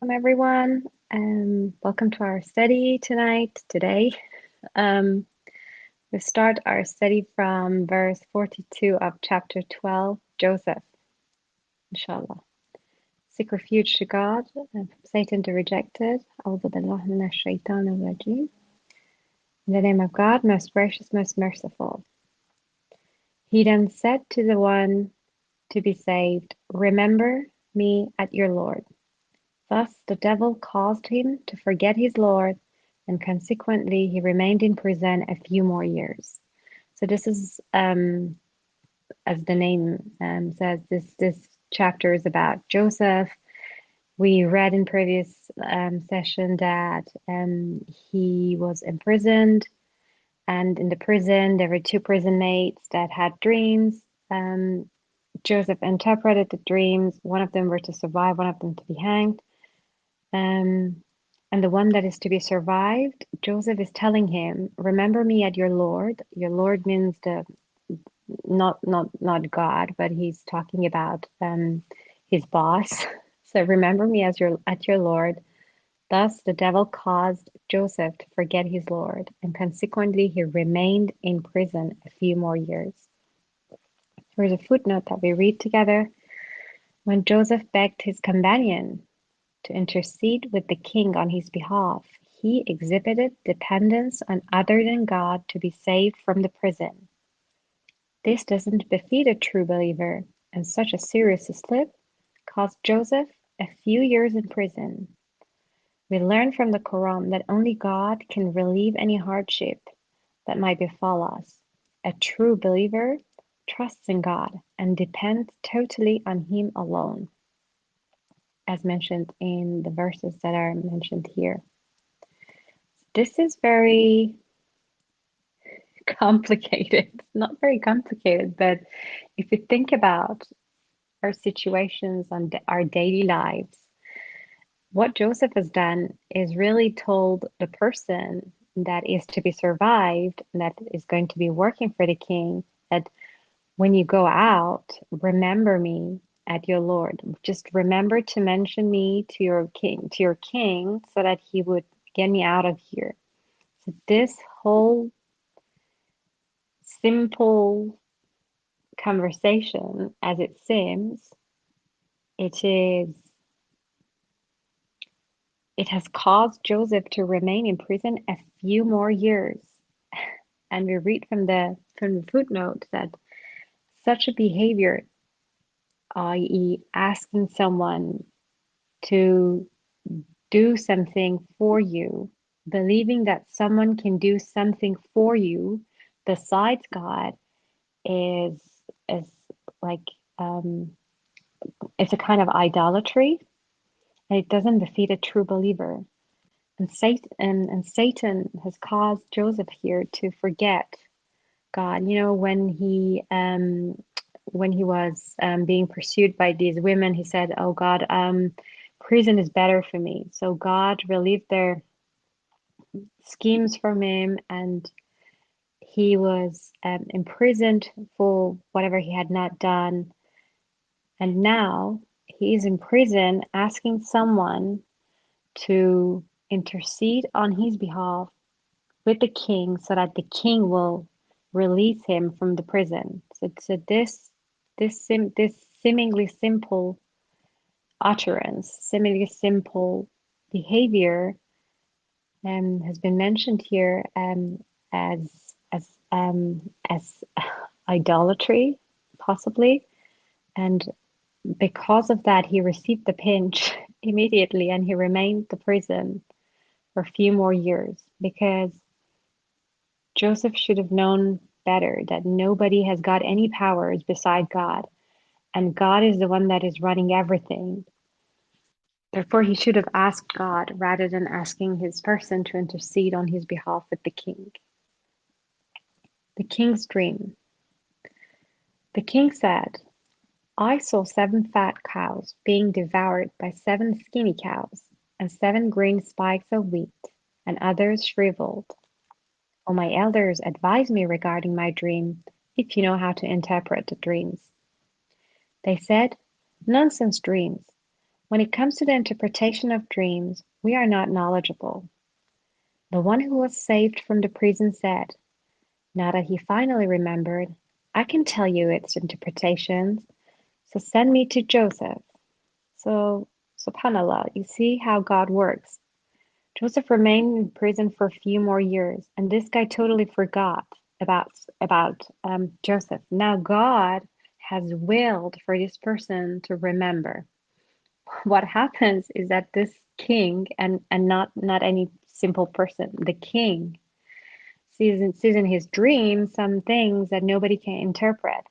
Welcome everyone, and welcome to our study today. Um, we start our study from verse 42 of chapter 12, Joseph, inshallah. Seek refuge to God and from Satan to reject it. A'udhu billahi minash shaitanir rajim. In the name of God, most gracious, most merciful. He then said to the one to be saved, remember me at your Lord. Thus the devil caused him to forget his Lord, and consequently he remained in prison a few more years. So this is, as the name says, this chapter is about Joseph. We read in previous session that he was imprisoned, and in the prison there were two prison mates that had dreams. Um, Joseph interpreted the dreams. One of them were to survive, one of them to be hanged. Um, and the one that is to be survived, Joseph is telling him, "Remember me at your Lord." Your Lord means the not God, but he's talking about his boss. So remember me as your at your Lord. Thus the devil caused Joseph to forget his Lord, and consequently he remained in prison a few more years. Here's a footnote that we read together. When Joseph begged his companion to intercede with the king on his behalf, he exhibited dependence on other than God to be saved from the prison. This doesn't befit a true believer, and such a serious slip cost Joseph a few years in prison. We learn from the Quran that only God can relieve any hardship that might befall us. A true believer trusts in God and depends totally on Him alone, as mentioned in the verses that are mentioned here. This is very complicated. Not very complicated, but if you think about our situations on our daily lives, what Joseph has done is really told the person that is to be survived, that is going to be working for the king, that when you go out, remember me at your Lord. Just remember to mention me to your king, so that he would get me out of here. So this whole simple conversation, as it seems, it is it has caused Joseph to remain in prison a few more years. And we read from the footnote that such a behavior, i.e., asking someone to do something for you, believing that someone can do something for you besides God, is like it's a kind of idolatry, and it doesn't befit a true believer. And Satan has caused Joseph here to forget God. You know, when he was being pursued by these women, he said, "Oh God, prison is better for me." So God relieved their schemes from him, and he was imprisoned for whatever he had not done. And now he is in prison, asking someone to intercede on his behalf with the king, so that the king will release him from the prison. So this seemingly simple utterance, seemingly simple behavior, has been mentioned here as idolatry, possibly, and because of that, he received the pinch immediately, and he remained in the prison for a few more years, because Joseph should have known better that nobody has got any powers beside God, and God is the one that is running everything. Therefore, he should have asked God rather than asking his person to intercede on his behalf with the king. The king's dream. The king said, I saw 7 fat cows being devoured by 7 skinny cows, and 7 green spikes of wheat, and others shriveled. Oh, my elders, advise me regarding my dream, if you know how to interpret the dreams. They said, nonsense dreams. When it comes to the interpretation of dreams, we are not knowledgeable. The one who was saved from the prison said, now that he finally remembered, I can tell you its interpretations, so send me to Joseph. So, subhanAllah, you see how God works. Joseph remained in prison for a few more years, and this guy totally forgot about Joseph. Now God has willed for this person to remember. What happens is that this king, and not any simple person, the king sees in his dream some things that nobody can interpret.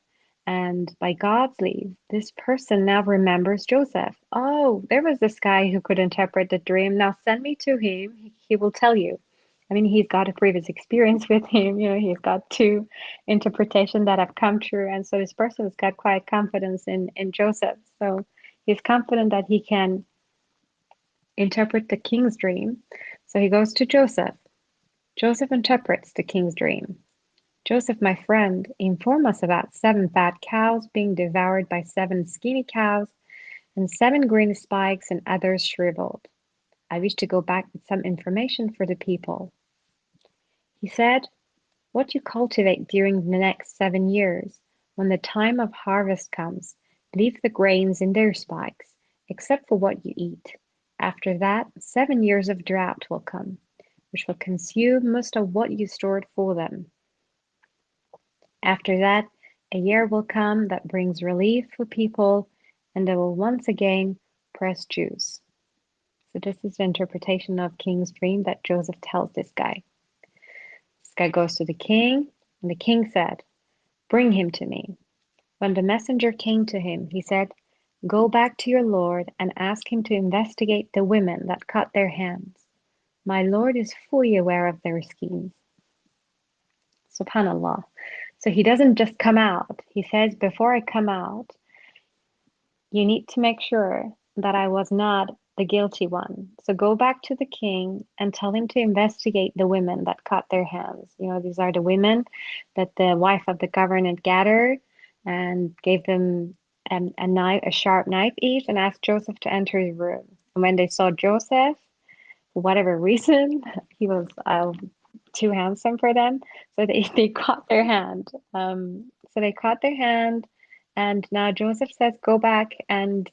And by God's leave, this person now remembers Joseph. Oh, there was this guy who could interpret the dream. Now send me to him. He will tell you. I mean, he's got a previous experience with him. He's got two interpretations that have come true. And so this person's got quite confidence in Joseph. So he's confident that he can interpret the king's dream. So he goes to Joseph. Joseph interprets the king's dream. Joseph, my friend, inform us about 7 fat cows being devoured by 7 skinny cows, and 7 green spikes and others shriveled. I wish to go back with some information for the people. He said, what you cultivate during the next 7 years, when the time of harvest comes, leave the grains in their spikes, except for what you eat. After that, 7 years of drought will come, which will consume most of what you stored for them. After that, a year will come that brings relief for people, and they will once again press Jews. So this is the interpretation of King's dream that Joseph tells this guy. This guy goes to the king, and the king said, bring him to me. When the messenger came to him, he said, go back to your lord and ask him to investigate the women that cut their hands. My lord is fully aware of their schemes. SubhanAllah. So he doesn't just come out. He says, before I come out, you need to make sure that I was not the guilty one. So go back to the king and tell him to investigate the women that cut their hands. These are the women that the wife of the governor gathered and gave them a knife, a sharp knife each, and asked Joseph to enter the room. And when they saw Joseph, for whatever reason, he was too handsome for them. So they caught their hand. So they caught their hand, and now Joseph says, go back and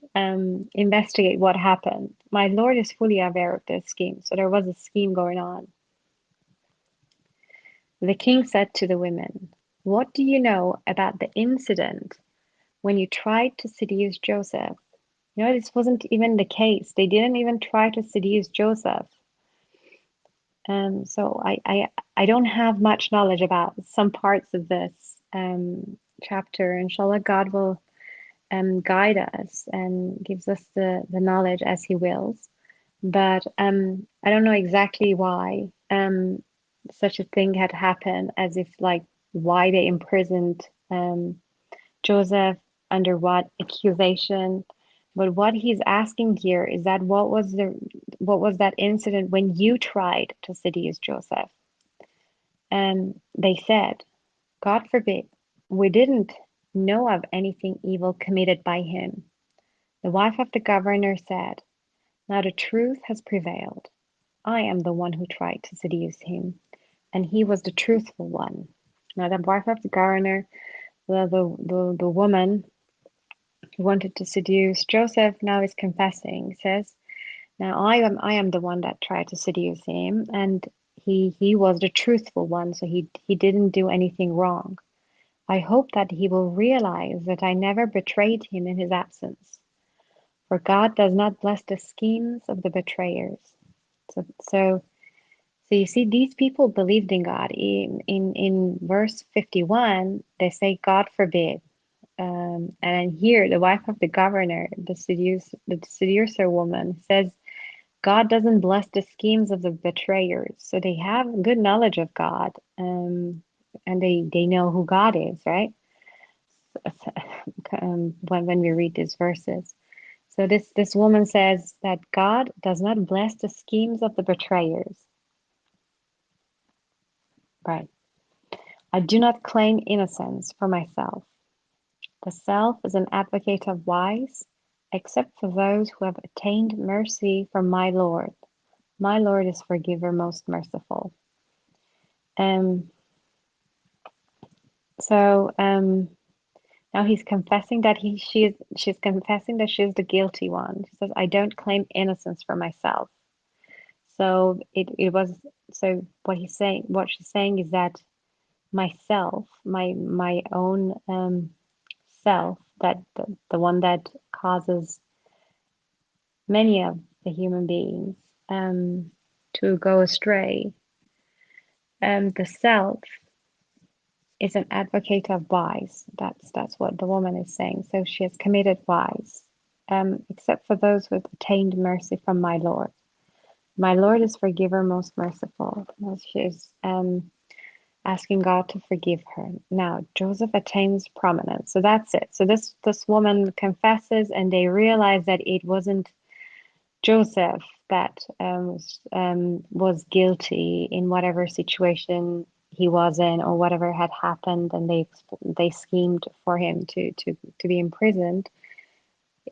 investigate what happened. My lord is fully aware of this scheme. So there was a scheme going on. The king said to the women, what do you know about the incident when you tried to seduce Joseph? This wasn't even the case. They didn't even try to seduce Joseph. So I don't have much knowledge about some parts of this chapter. Inshallah, God will guide us and gives us the knowledge as He wills. But I don't know exactly why such a thing had happened, as if like why they imprisoned Joseph, under what accusation. But what he's asking here is that what was that incident when you tried to seduce Joseph? And they said, God forbid, we didn't know of anything evil committed by him. The wife of the governor said, now the truth has prevailed. I am the one who tried to seduce him, and he was the truthful one. Now the wife of the governor, the woman who wanted to seduce Joseph, now is confessing, says, now I am the one that tried to seduce him, and he was the truthful one, so he didn't do anything wrong. I hope that he will realize that I never betrayed him in his absence, for God does not bless the schemes of the betrayers. So you see, these people believed in God. In verse 51, they say, God forbid. And here, the wife of the governor, the seducer woman, says, God doesn't bless the schemes of the betrayers. So they have good knowledge of God, and they know who God is, right? When we read these verses. So this woman says that God does not bless the schemes of the betrayers. Right. I do not claim innocence for myself. The self is an advocate of wise, except for those who have attained mercy from my Lord. My Lord is forgiver, most merciful. Um, so now he's confessing that she's confessing that she's the guilty one. She says, I don't claim innocence for myself. So it was so what she's saying is that myself, my own self, that the one that causes many of the human beings to go astray. The self is an advocate of vice. That's what the woman is saying. So she has committed vice, except for those who have attained mercy from my Lord. My Lord is forgiver, most merciful. She is asking God to forgive her. Now Joseph attains prominence. So that's it. So this woman confesses, and they realize that it wasn't Joseph that was guilty in whatever situation he was in or whatever had happened, and they schemed for him to be imprisoned.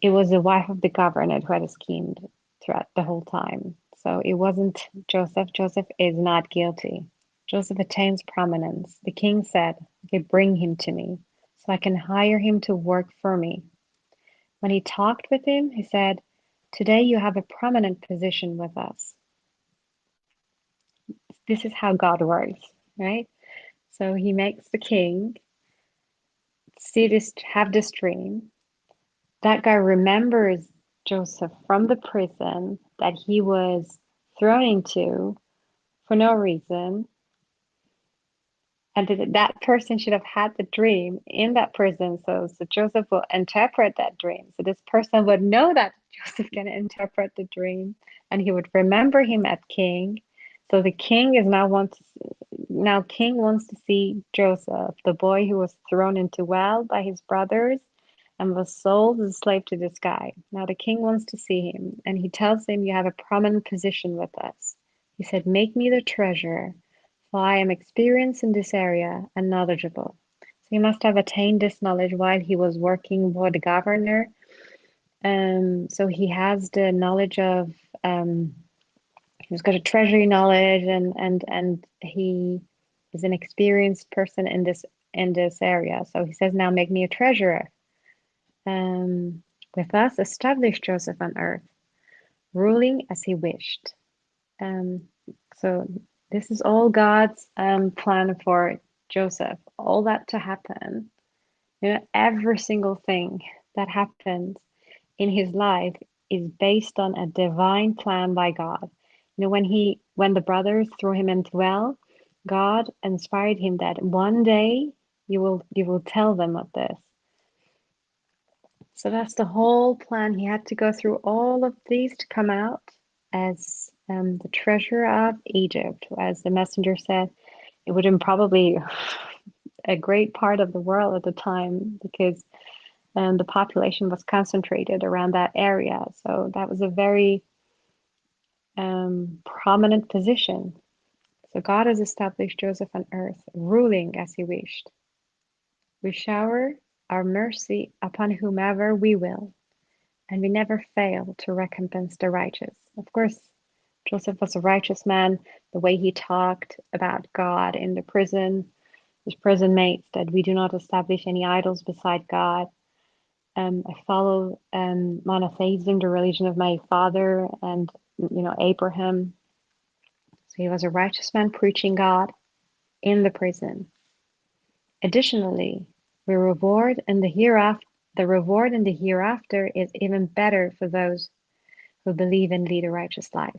It was the wife of the governor who had schemed throughout the whole time. So it wasn't Joseph. Joseph is not guilty. Joseph attains prominence. The king said, okay, bring him to me so I can hire him to work for me. When he talked with him, he said, today you have a prominent position with us. This is how God works, right? So he makes the king have this dream. That guy remembers Joseph from the prison that he was thrown into for no reason. And that person should have had the dream in that prison. So Joseph will interpret that dream. So this person would know that Joseph can interpret the dream, and he would remember him as king. So the king is now king wants to see Joseph, the boy who was thrown into well by his brothers and was sold as a slave to this guy. Now the king wants to see him, and he tells him, you have a prominent position with us. He said, make me the treasurer, for I am experienced in this area and knowledgeable. So he must have attained this knowledge while he was working for the governor. So he has the knowledge of he's got a treasury knowledge, and he is an experienced person in this area. So he says, now make me a treasurer. With us, establish Joseph on earth, ruling as he wished. So this is all God's plan for Joseph, all that to happen. Every single thing that happens in his life is based on a divine plan by God. When the brothers threw him into well, God inspired him that one day you will tell them of this. So that's the whole plan. He had to go through all of these to come out as the treasurer of Egypt. As the messenger said, it would have been probably a great part of the world at the time, because the population was concentrated around that area. So that was a very prominent position. So God has established Joseph on earth, ruling as he wished. We shower our mercy upon whomever we will, and we never fail to recompense the righteous. Of course, Joseph was a righteous man. The way he talked about God in the prison, his prison mates, that we do not establish any idols beside God. I follow monotheism, the religion of my father, and Abraham. So he was a righteous man preaching God in the prison. Additionally, the reward in the hereafter is even better for those who believe and lead a righteous life.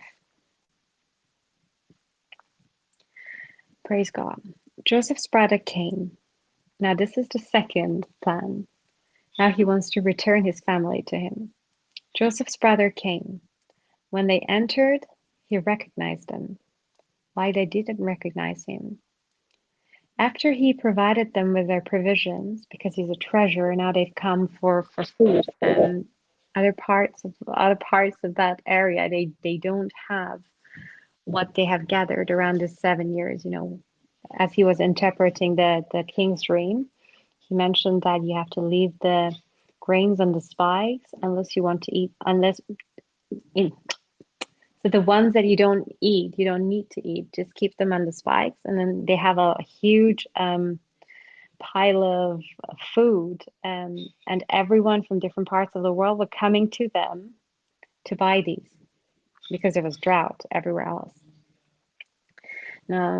Praise God. Joseph's brother came. Now this is the second plan. Now he wants to return his family to him. Joseph's brother came. When they entered, he recognized them. Why they didn't recognize him? After he provided them with their provisions, because he's a treasurer, now they've come for food, and other parts of that area, they don't have what they have gathered around this 7 years. As he was interpreting the king's dream, he mentioned that you have to leave the grains on the spikes unless you want to eat, unless, in, so the ones that you don't eat, you don't need to eat, just keep them on the spikes. And then they have a huge pile of food, and everyone from different parts of the world were coming to them to buy these because there was drought everywhere else. Now,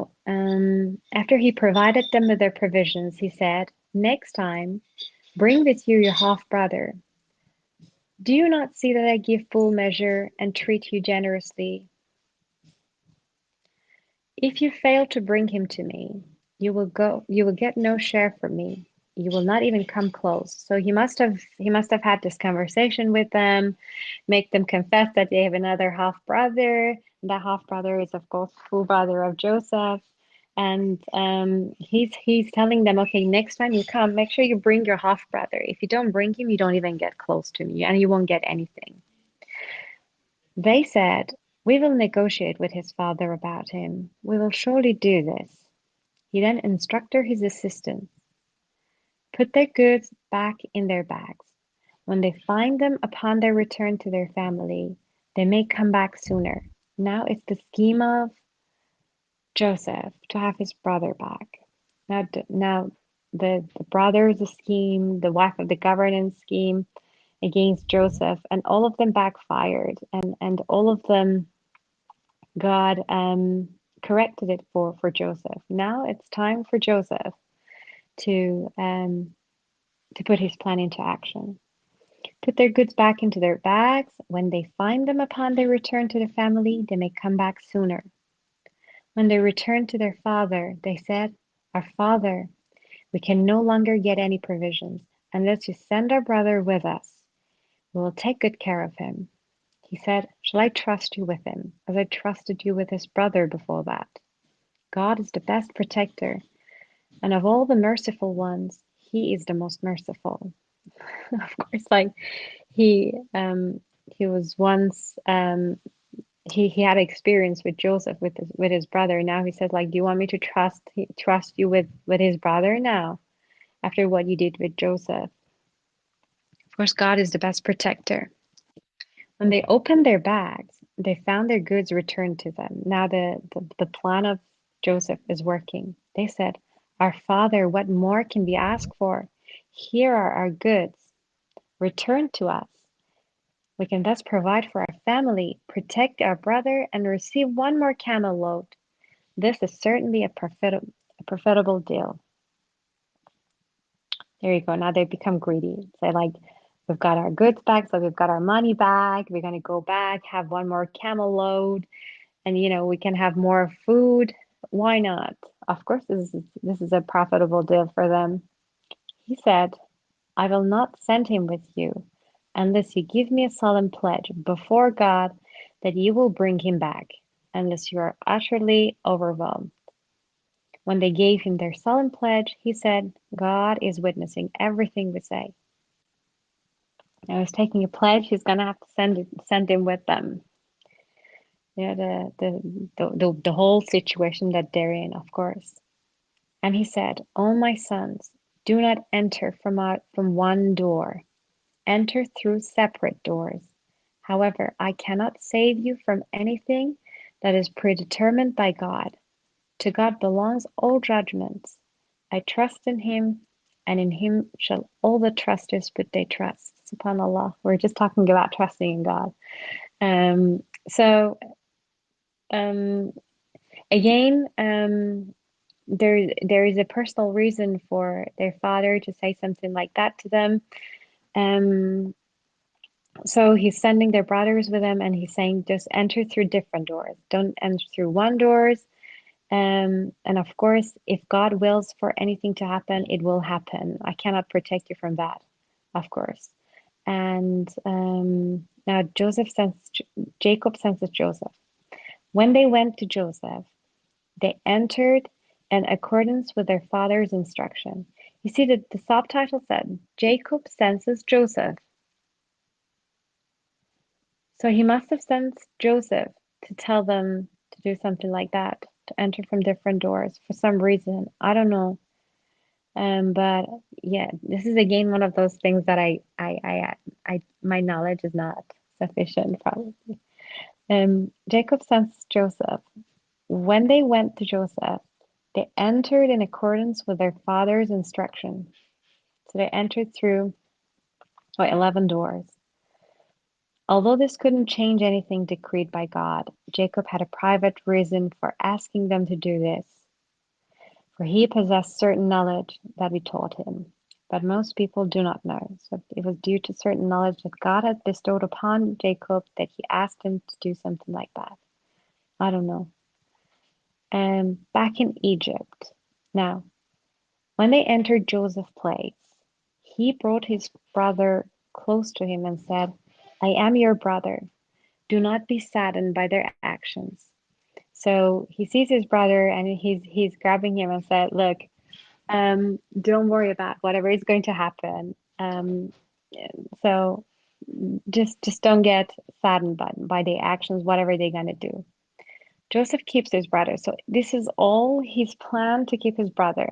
after he provided them with their provisions, he said, "Next time, bring with you your half-brother. Do you not see that I give full measure and treat you generously? If you fail to bring him to me, you will get no share from me. You will not even come close." So he must have had this conversation with them, make them confess that they have another half brother. That half brother is, of course, full brother of Joseph. And he's telling them, okay, next time you come, make sure you bring your half brother. If you don't bring him, you don't even get close to me, and you won't get anything. They said, "We will negotiate with his father about him. We will surely do this." He then instructed his assistants, "Put their goods back in their bags. When they find them upon their return to their family, they may come back sooner." Now it's the scheme of Joseph to have his brother back. Now the brother's scheme, the wife of the governance scheme against Joseph, and all of them backfired, and all of them God corrected it for Joseph. Now it's time for Joseph to put his plan into action. Put their goods back into their bags. When they find them upon their return to their family, they may come back sooner. When they returned to their father, they said, "Our father, we can no longer get any provisions unless you send our brother with us. We will take good care of him." He said, "Shall I trust you with him, as I trusted you with his brother before that?" God is the best protector, and of all the merciful ones, he is the most merciful. Of course, like he he was once he had experience with Joseph with his brother. Now he says, like, do you want me to trust you with his brother now after what you did with Joseph? Of course, God is the best protector. When they opened their bags, they found their goods returned to them. Now the plan of Joseph is working. They said, "Our father, what more can we ask for? Here are our goods. Return to us. We can thus provide for our family, protect our brother, and receive one more camel load. This is certainly a profitable deal." There you go. Now they become greedy. Say, like, we've got our goods back, so we've got our money back. We're going to go back, have one more camel load, and we can have more food. Why not? Of course, this is a profitable deal for them. He said, "I will not send him with you unless you give me a solemn pledge before God that you will bring him back, unless you are utterly overwhelmed." When they gave him their solemn pledge, he said, "God is witnessing everything we say." Now he's taking a pledge. He's gonna have to send him with them. The whole situation that they're in, of course. And he said, "O my sons, do not enter from one door. Enter through separate doors. However, I cannot save you from anything that is predetermined by God. To God belongs all judgments. I trust in him, and in him shall all the trusters put their trust." SubhanAllah. We're just talking about trusting in God. So again, there is a personal reason for their father to say something like that to them. So he's sending their brothers with him, and he's saying, just enter through different doors. Don't enter through one doors. And of course, if God wills for anything to happen, it will happen. I cannot protect you from that, of course. And now Jacob senses Joseph. When they went to Joseph, they entered in accordance with their father's instruction. You see that the subtitle said, Jacob senses Joseph. So he must have sensed Joseph to tell them to do something like that, to enter from different doors for some reason. I don't know. But yeah, this is again one of those things that my knowledge is not sufficient, probably. Jacob sends Joseph. When they went to Joseph, they entered in accordance with their father's instruction. So they entered through 11 doors. Although this couldn't change anything decreed by God, Jacob had a private reason for asking them to do this, for he possessed certain knowledge that we taught him. But most people do not know. So it was due to certain knowledge that God had bestowed upon Jacob that he asked him to do something like that. I don't know. Back in Egypt. Now, when they entered Joseph's place, he brought his brother close to him and said, I am your brother. Do not be saddened by their actions. So he sees his brother and he's grabbing him and said, look, don't worry about whatever is going to happen. So just don't get saddened by the actions, whatever they're gonna do. Joseph keeps his brother. So this is all his plan to keep his brother.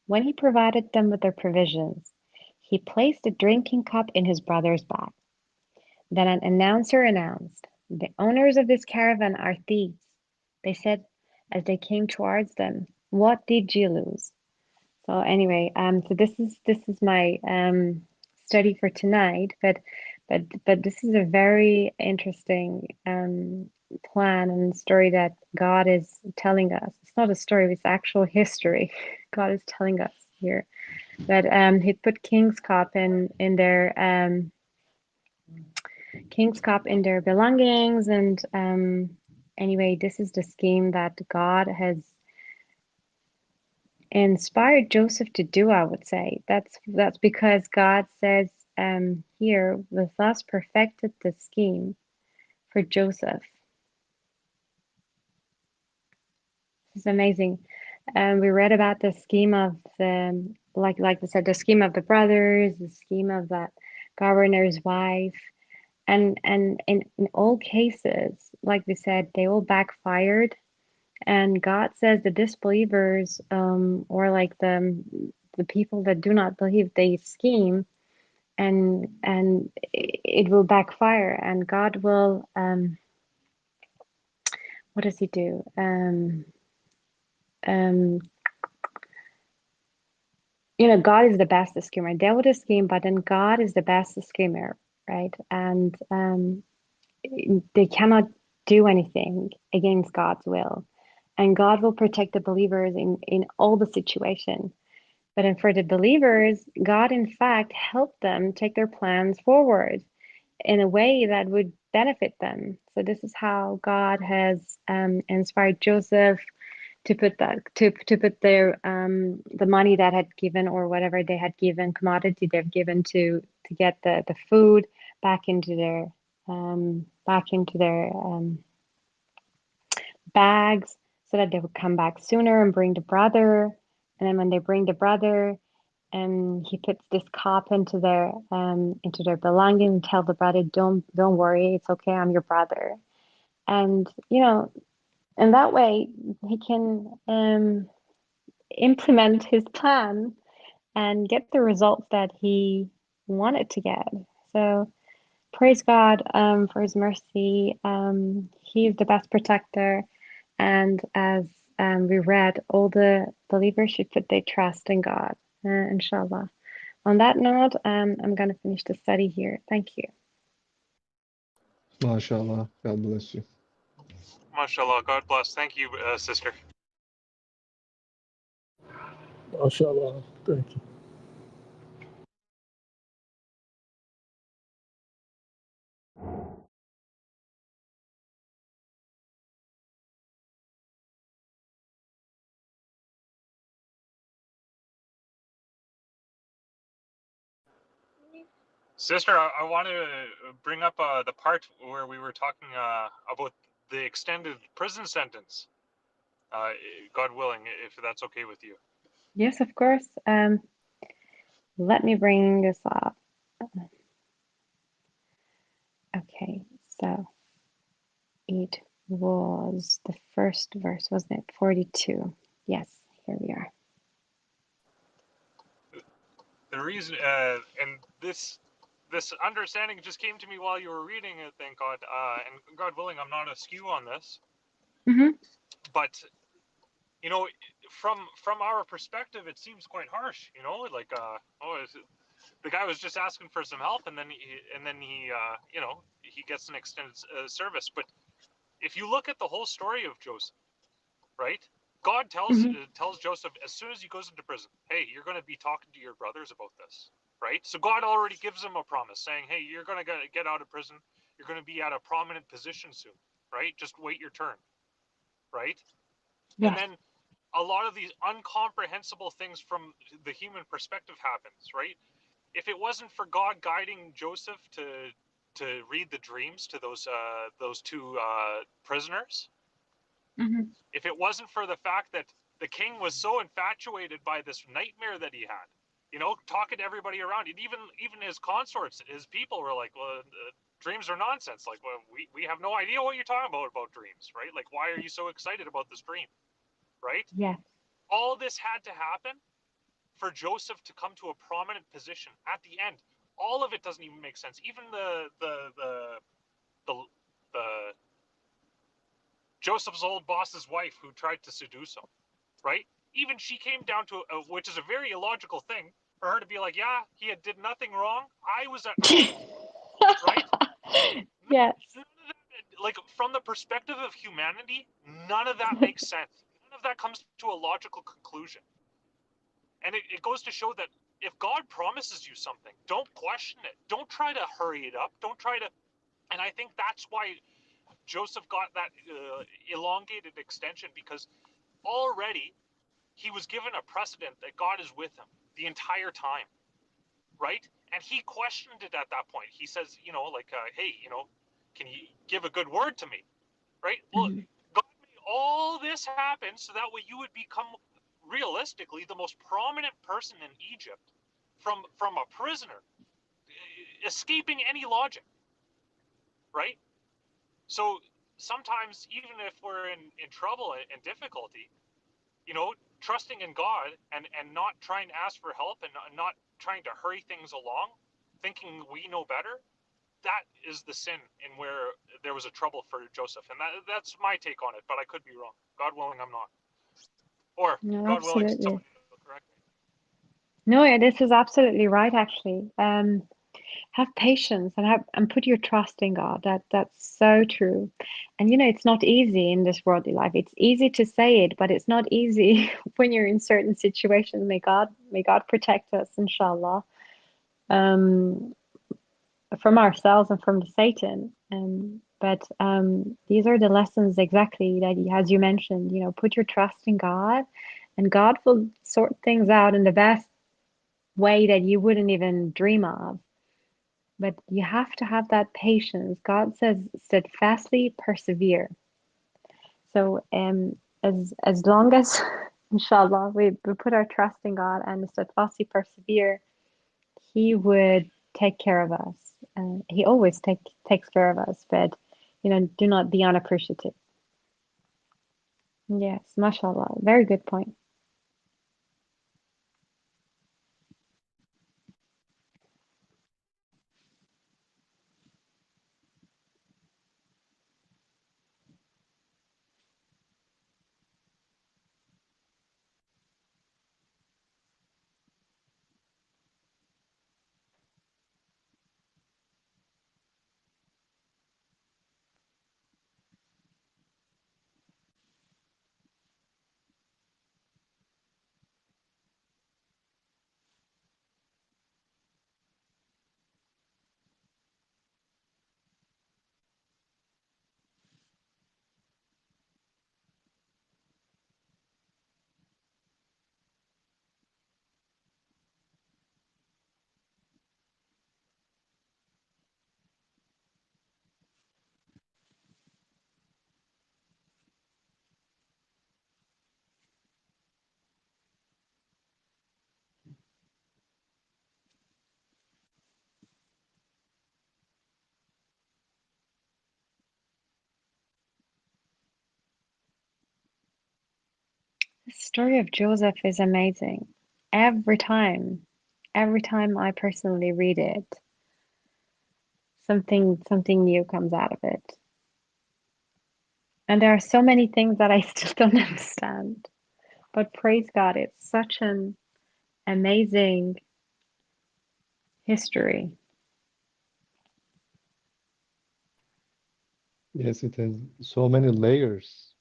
When he provided them with their provisions, he placed a drinking cup in his brother's bag. Then an announcer announced, the owners of this caravan are thieves. They said as they came towards them, what did you lose? So anyway, so this is my study for tonight, but this is a very interesting plan and story that God is telling us. It's not a story; it's actual history. God is telling us here that He put King's Cup in their belongings, and anyway, this is the scheme that God has inspired Joseph to do, I would say. That's because God says here, with us perfected the scheme for Joseph. It's amazing. We read about the scheme of the, like I said, the scheme of the brothers, the scheme of that governor's wife, and in all cases, like we said, they all backfired. And God says the disbelievers, or like the people that do not believe, they scheme, and it will backfire, and God will, what does He do? Um, God is the best schemer. Devil is scheme, but then God is the best schemer, right? And they cannot do anything against God's will, and God will protect the believers in all the situation. But then for the believers, God, in fact, helped them take their plans forward in a way that would benefit them. So this is how God has inspired Joseph to put their the money that had given, or whatever they had given, commodity they've given to get the food back into their bags, so that they would come back sooner and bring the brother. And then when they bring the brother, and he puts this cup into their belonging, and tell the brother, don't worry, it's okay, I'm your brother. And in that way he can implement his plan and get the results that he wanted to get. So praise God for his mercy. He is the best protector, and as we read, all the believers should put their trust in God, inshallah. On that note, I'm going to finish the study here. Thank you. MashaAllah. God bless you. MashaAllah. God bless. Thank you, sister. MashaAllah. Thank you. Sister, I want to bring up the part where we were talking about the extended prison sentence. God willing, if that's okay with you. Yes, of course. Let me bring this up. Okay, so it was the first verse, wasn't it? 42. Yes, here we are. the reason, and this understanding just came to me while you were reading it. Thank God, and God willing, I'm not askew on this. Hmm. But you know, from our perspective, it seems quite harsh. You know, like the guy was just asking for some help, and then he you know, he gets an extended service. But if you look at the whole story of Joseph, right? God Hmm. tells Joseph as soon as he goes into prison, hey, you're going to be talking to your brothers about this, right? So God already gives him a promise saying, hey, you're going to get out of prison. You're going to be at a prominent position soon, right? Just wait your turn, right? And Yes. then a lot of these incomprehensible things from the human perspective happens, right? If it wasn't for God guiding Joseph to read the dreams to those two prisoners, Hmm. if it wasn't for the fact that the king was so infatuated by this nightmare that he had, you know, talking to everybody around, and even his consorts, his people were like, well, dreams are nonsense. Like, well, we have no idea what you're talking about dreams, right? Like, why are you so excited about this dream, right? Yes. All this had to happen for Joseph to come to a prominent position at the end. All of it doesn't even make sense. Even the the Joseph's old boss's wife who tried to seduce him, right? Even she came down to, which is a very illogical thing, for her to be like, yeah, he did nothing wrong. I was at fault, right? Yes. None of that, like, from the perspective of humanity, none of that makes sense. None of that comes to a logical conclusion. And it goes to show that if God promises you something, don't question it. Don't try to hurry it up. Don't try to. And I think that's why Joseph got that elongated extension, because already he was given a precedent that God is with him the entire time, right? And he questioned it at that point. He says, you know, like, hey, you know, can you give a good word to me, right? Well, Hmm. God made all this happen so that way you would become realistically the most prominent person in Egypt from a prisoner, escaping any logic, right? So sometimes, even if we're in trouble and difficulty, you know, trusting in God and not trying to ask for help and not trying to hurry things along, thinking we know better, that is the sin in where there was a trouble for Joseph. And that's my take on it, but I could be wrong. God willing, I'm not. Or, No, God willing, absolutely. somebody will correct me. No, yeah, this is absolutely right, actually. Have patience and put your trust in God. That's so true. And you know, it's not easy in this worldly life. It's easy to say it, but it's not easy when you're in certain situations. May God protect us, inshallah, um, from ourselves and from the Satan. But these are the lessons exactly that, as you mentioned, you know, put your trust in God, and God will sort things out in the best way that you wouldn't even dream of. But you have to have that patience. God says, steadfastly persevere. So, as long as, inshallah, we put our trust in God and steadfastly persevere, He would take care of us. He always takes care of us. But you know, do not be unappreciative. Yes, mashallah, very good point. The story of Joseph is amazing. Every time, every time I personally read it, something new comes out of it. And there are so many things that I still don't understand. But praise God, it's such an amazing history. Yes, it has so many layers,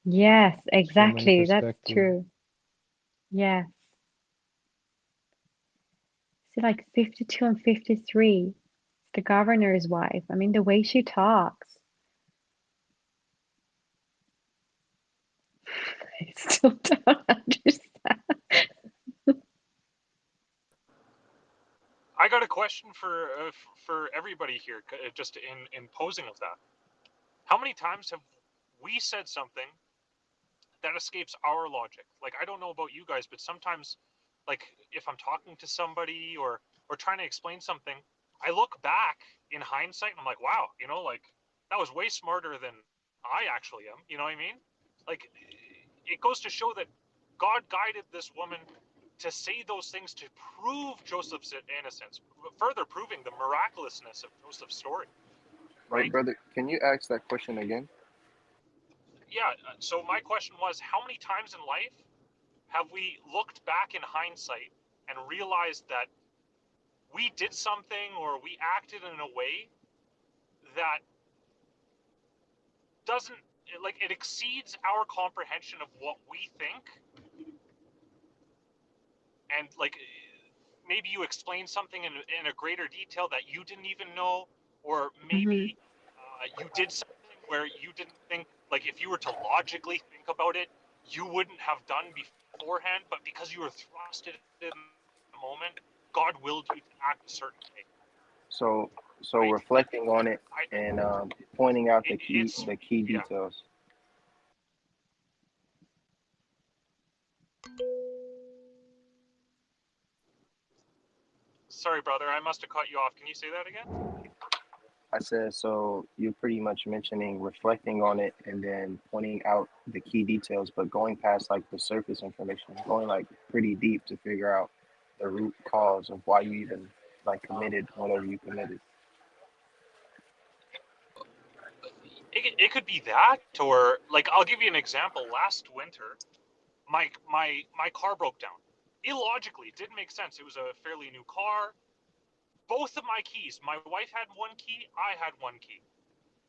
Yes, so many exactly. That's perspectives. true. Yes. See, like 52 and 53, the governor's wife. I mean, the way she talks, I still don't understand. I got a question for everybody here, just in posing of that. How many times have we said something that escapes our logic? Like, I don't know about you guys, but sometimes, like, if I'm talking to somebody or trying to explain something, I look back in hindsight and I'm like, wow, like that was way smarter than I actually am. You know what I mean? Like, it goes to show that God guided this woman to say those things to prove Joseph's innocence, further proving the miraculousness of Joseph's story, Right, right? brother? Can you ask that question again? Yeah. So my question was, how many times in life have we looked back in hindsight and realized that we did something or we acted in a way that doesn't, like, it exceeds our comprehension of what we think, and like maybe you explain something in a greater detail that you didn't even know, or Hmm. maybe you did something where you didn't think, like, if you were to logically think about it, you wouldn't have done beforehand, but because you were thrusted in the moment, God willed you to act a certain way, So, so right? reflecting on it I and pointing out it's the key yeah. details. Sorry, brother, I must have cut you off. Can you say that again? I said, so you're pretty much mentioning reflecting on it and then pointing out the key details, but going past like the surface information, going like pretty deep to figure out the root cause of why you even like committed whatever you committed. It could be that, or like, I'll give you an example. Last winter, my car broke down. Illogically, it didn't make sense. It was a fairly new car. Both of my keys, my wife had one key, I had one key,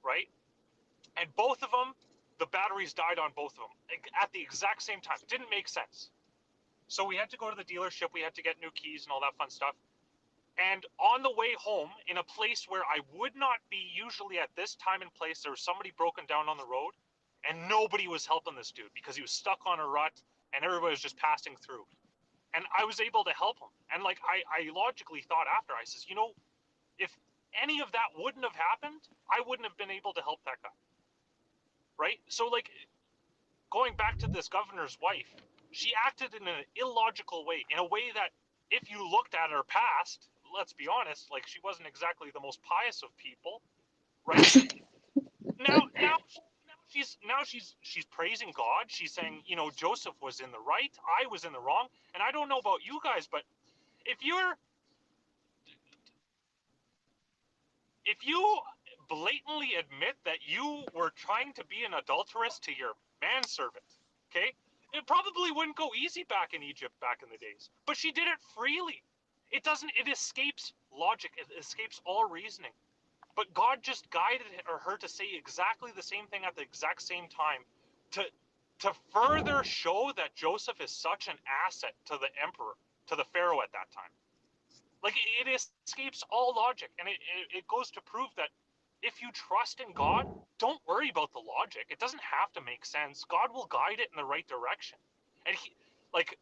right? And both of them, the batteries died on both of them at the exact same time. It didn't make sense. So we had to go to the dealership. We had to get new keys and all that fun stuff. And on the way home, in a place where I would not be usually at this time and place, there was somebody broken down on the road, and nobody was helping this dude because he was stuck on a rut and everybody was just passing through. And I was able to help him. And like, I logically thought after, I says, if any of that wouldn't have happened, I wouldn't have been able to help that guy. Right? So, like, going back to this governor's wife, she acted in an illogical way, in a way that if you looked at her past, let's be honest, like, she wasn't exactly the most pious of people, right? Now she's praising God. She's saying, Joseph was in the right, I was in the wrong. And I don't know about you guys, but if you're if you blatantly admit that you were trying to be an adulteress to your manservant, okay, it probably wouldn't go easy back in Egypt back in the days. But she did it freely. It escapes logic, it escapes all reasoning. But God just guided her to say exactly the same thing at the exact same time to to further show that Joseph is such an asset to the emperor, to the pharaoh at that time. Like, it escapes all logic, and it goes to prove that if you trust in God, don't worry about the logic. It doesn't have to make sense. God will guide it in the right direction. And like,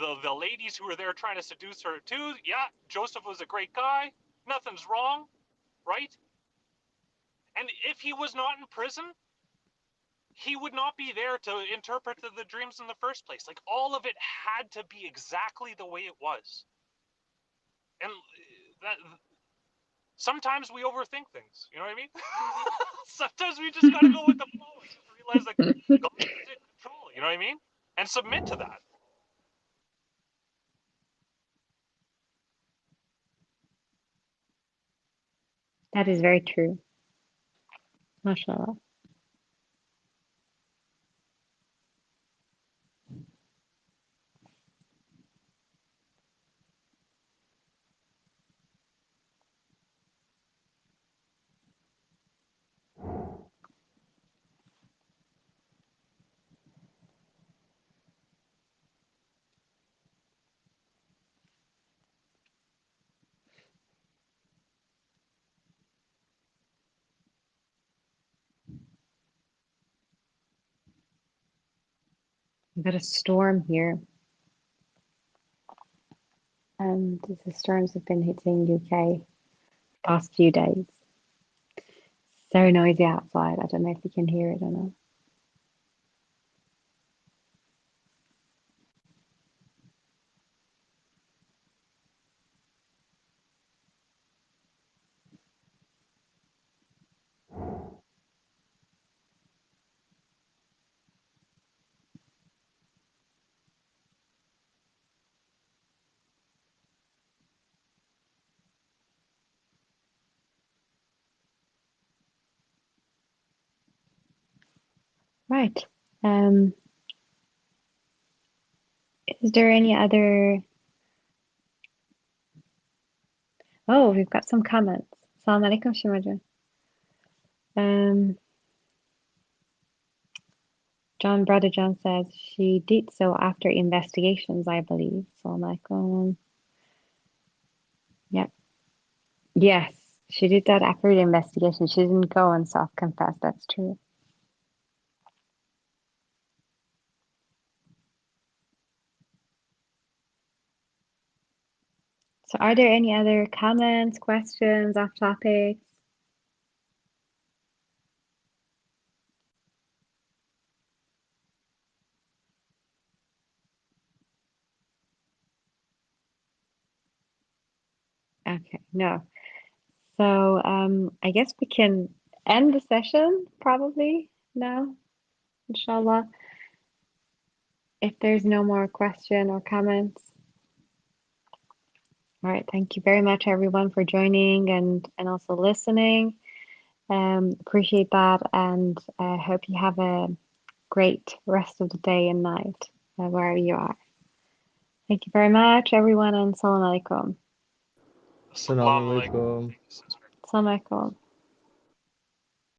the ladies who were there trying to seduce her too, yeah, Joseph was a great guy. Nothing's wrong, right? And if he was not in prison, he would not be there to interpret the dreams in the first place. Like, all of it had to be exactly the way it was. And that sometimes we overthink things. You know what I mean? Sometimes we just got to go with the flow and just realize that God is in control. You know what I mean? And submit to that. That is very true. MashaAllah. We've got a storm here. And the storms have been hitting UK past few days. So noisy outside. I don't know if you can hear it or not. Right. Is there any other? Oh, we've got some comments. Assalamu alaikum, Shimaja. Brother John says she did so after investigations, I believe. Assalamu alaikum. Yep. Yes, she did that after the investigation. She didn't go and self-confess. That's true. So are there any other comments, questions, off topics? Okay, no. So I guess we can end the session probably now, inshallah, if there's no more question or comments. All right, thank you very much everyone for joining and also listening. Appreciate that, and I hope you have a great rest of the day and night wherever you are. Thank you very much everyone, and Assalamu alaikum. Assalamu alaikum. Assalamu alaikum.